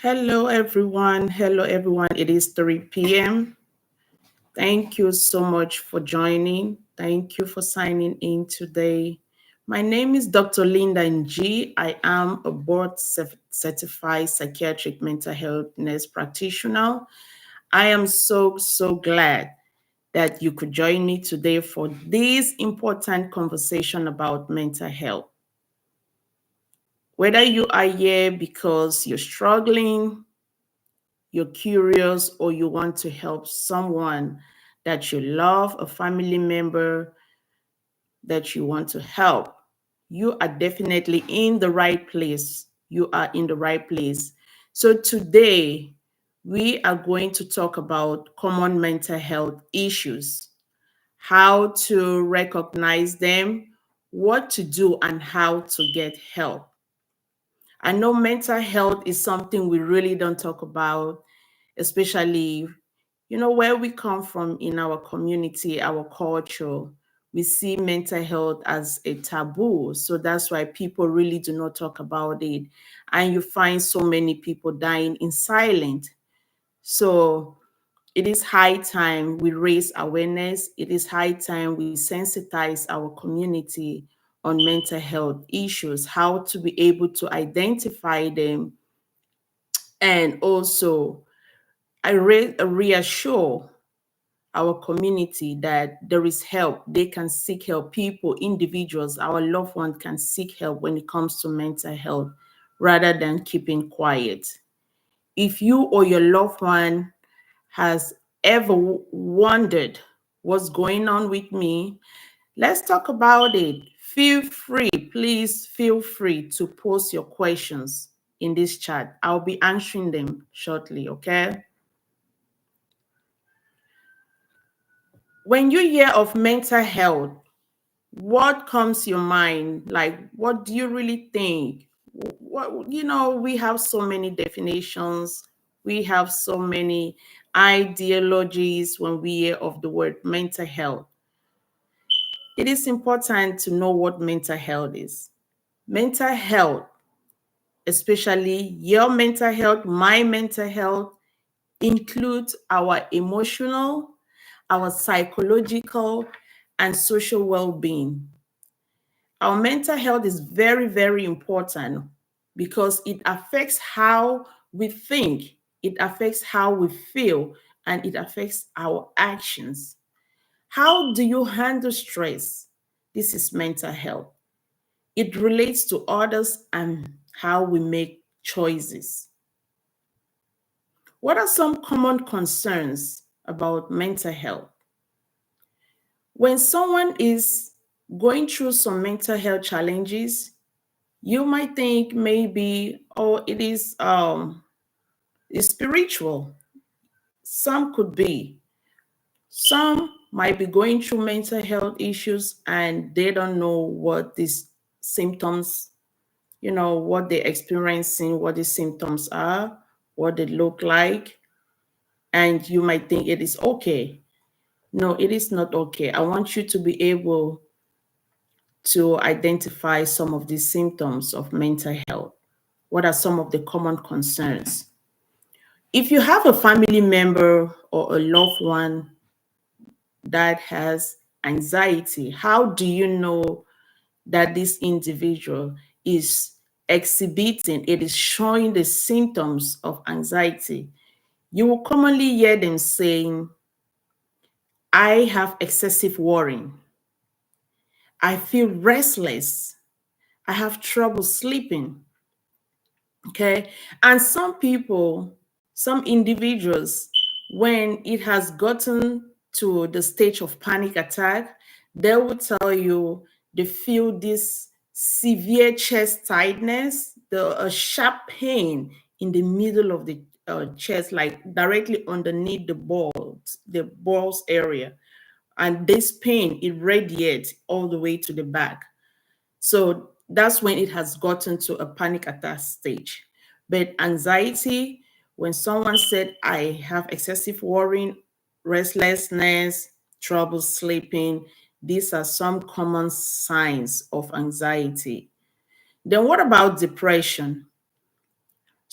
Hello, everyone. Hello, everyone. It is 3 p.m. Thank you so much for joining. Thank you for signing in today. My name is Dr. Linda Ng. I am a board certified psychiatric mental health nurse practitioner. I am so glad that you could join me today for this important conversation about mental health. Whether you are here because you're struggling, you're curious, or you want to help someone that you love, a family member that you want to help, you are definitely in the right place. You are in the right place. So today, we are going to talk about common mental health issues, how to recognize them, what to do, and how to get help. I know mental health is something we really don't talk about, especially where we come from in our community, our culture. We see mental health as a taboo, so that's why people really do not talk about it, and you find so many people dying in silence. So it is high time we raise awareness. It is high time we sensitize our community on mental health issues, how to be able to identify them, and also reassure our community that there is help. They can seek help. People, individuals, our loved ones can seek help when it comes to mental health rather than keeping quiet. If you or your loved one has ever wondered what's going on with me, let's talk about it. Please feel free to post your questions in this chat. I'll be answering them shortly, okay? When you hear of mental health, what comes to your mind? Like, what do you really think? We have so many definitions. We have so many ideologies when we hear of the word mental health. It is important to know what mental health is. Mental health, especially your mental health, my mental health, includes our emotional, our psychological, and social well-being. Our mental health is very important because it affects how we think, it affects how we feel, and it affects our actions. How do you handle stress? This is mental health. It relates to others and how we make choices. What are some common concerns about mental health? When someone is going through some mental health challenges, you might think maybe, oh, it's spiritual. Some could be. Some might be going through mental health issues and they don't know what these symptoms, what they're experiencing, what the symptoms are, what they look like. And you might think it is okay. No, it is not okay. I want you to be able to identify some of these symptoms of mental health. What are some of the common concerns? If you have a family member or a loved one that has anxiety, how do you know that this individual is exhibiting, it is showing the symptoms of anxiety? You will commonly hear them saying, I have excessive worrying. I feel restless. I have trouble sleeping. Okay. And some people, some individuals, when it has gotten to the stage of panic attack, they will tell you they feel this severe chest tightness, a sharp pain in the middle of the chest, like directly underneath the balls area. And this pain, it radiates all the way to the back. So that's when it has gotten to a panic attack stage. But anxiety, when someone said, I have excessive worrying, restlessness, trouble sleeping, these are some common signs of anxiety. Then what about depression?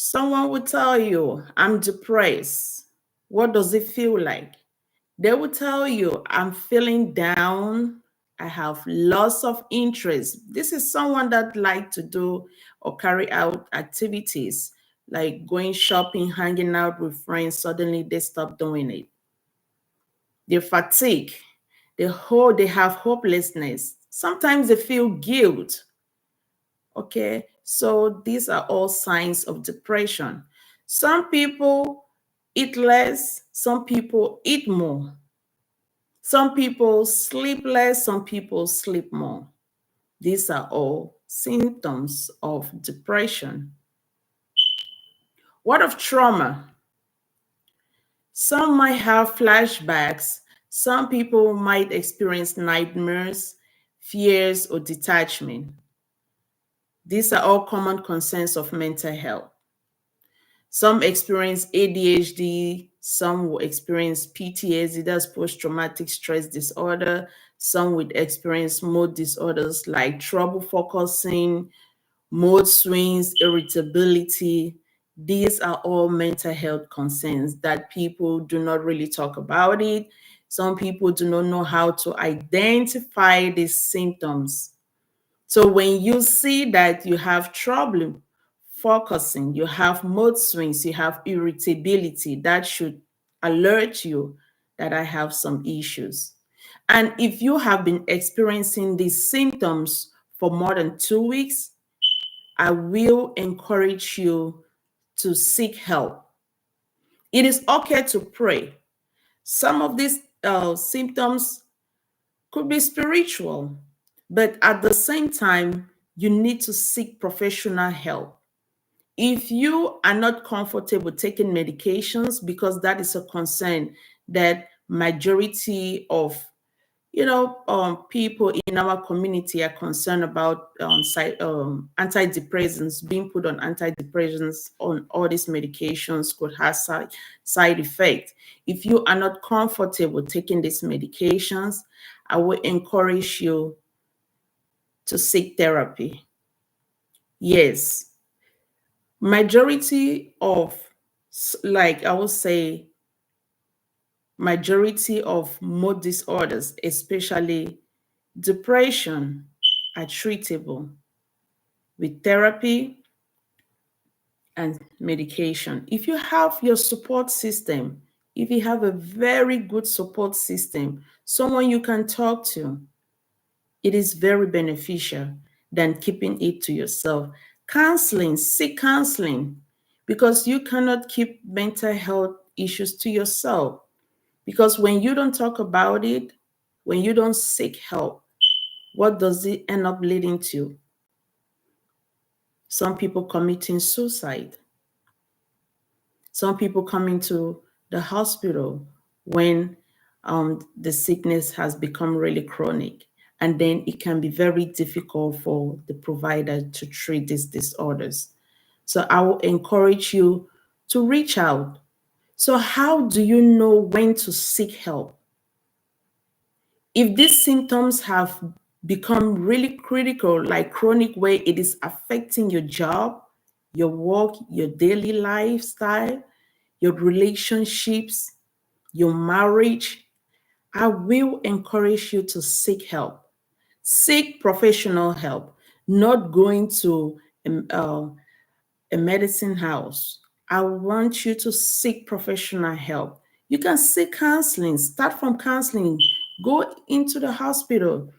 Someone will tell you, I'm depressed. What does it feel like? They will tell you, I'm feeling down. I have lots of interest. This is someone that like to do or carry out activities like going shopping, hanging out with friends. Suddenly they stop doing it. They fatigue. They have hopelessness. Sometimes they feel guilt. Okay, so these are all signs of depression. Some people eat less, some people eat more. Some people sleep less, some people sleep more. These are all symptoms of depression. What of trauma? Some might have flashbacks. Some people might experience nightmares, fears, or detachment. These are all common concerns of mental health. Some experience ADHD, some will experience PTSD, that's post-traumatic stress disorder. Some would experience mood disorders like trouble focusing, mood swings, irritability. These are all mental health concerns that people do not really talk about it. Some people do not know how to identify these symptoms. So when you see that you have trouble focusing, you have mood swings, you have irritability, that should alert you that I have some issues. And if you have been experiencing these symptoms for more than 2 weeks, I will encourage you to seek help. It is okay to pray. Some of these symptoms could be spiritual, but at the same time, you need to seek professional help. If you are not comfortable taking medications, because that is a concern that majority of people in our community are concerned about antidepressants, being put on antidepressants, on all these medications could have side effects. If you are not comfortable taking these medications, I will encourage you to seek therapy. Yes, majority of, like I would say, majority of mood disorders, especially depression, are treatable with therapy and medication. If you have your support system, if you have a very good support system, someone you can talk to, it is very beneficial than keeping it to yourself. Counseling, seek counseling, because you cannot keep mental health issues to yourself. Because when you don't talk about it, when you don't seek help, what does it end up leading to? Some people committing suicide. Some people coming to the hospital when the sickness has become really chronic. And then it can be very difficult for the provider to treat these disorders. So I will encourage you to reach out. So how do you know when to seek help? If these symptoms have become really critical, like chronic, where it is affecting your job, your work, your daily lifestyle, your relationships, your marriage, I will encourage you to seek help. Seek professional help, not going to a medicine house. I want you to seek professional help. You can seek counseling, start from counseling, go into the hospital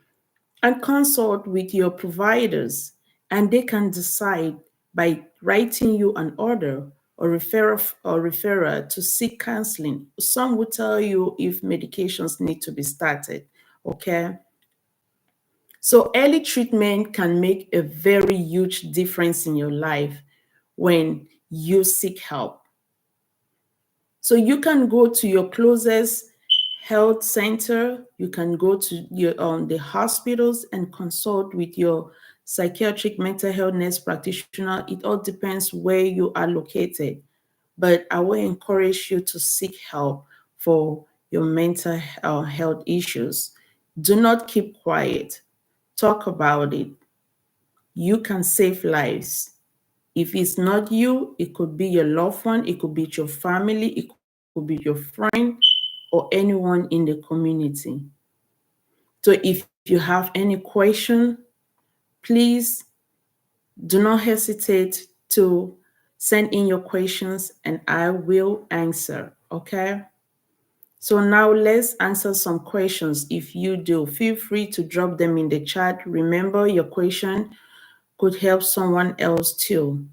and consult with your providers, and they can decide by writing you an order or referral to seek counseling. Some will tell you if medications need to be started. Okay. So early treatment can make a very huge difference in your life when you seek help. So you can go to your closest health center, you can go to your the hospitals and consult with your psychiatric mental health nurse practitioner. It all depends where you are located. But I will encourage you to seek help for your mental health issues. Do not keep quiet. Talk about it. You can save lives. If it's not you, it could be your loved one, it could be your family, it could be your friend, or anyone in the community. So if you have any question, please do not hesitate to send in your questions and I will answer, okay? So now let's answer some questions. If you do, feel free to drop them in the chat. Remember, your question could help someone else too,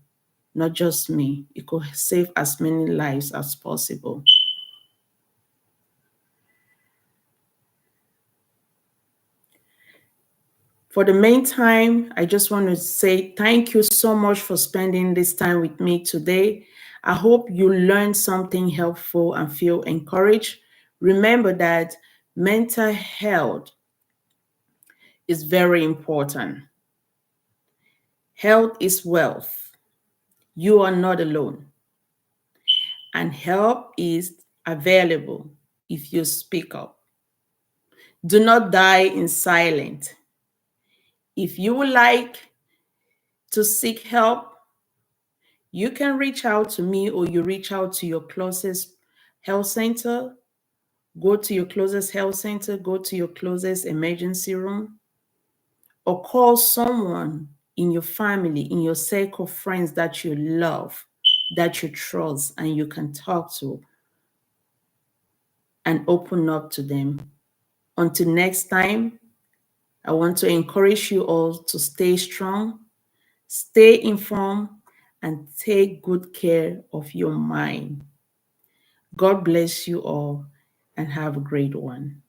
not just me. It could save as many lives as possible. For the meantime, I just want to say thank you so much for spending this time with me today. I hope you learned something helpful and feel encouraged. Remember that mental health is very important. Health is wealth. You are not alone. And help is available if you speak up. Do not die in silence. If you would like to seek help, you can reach out to me or you reach out to your closest health center. Go to your closest health center, go to your closest emergency room, or call someone in your family, in your circle of friends that you love, that you trust, and you can talk to and open up to them. Until next time, I want to encourage you all to stay strong, stay informed, and take good care of your mind. God bless you all and have a great one.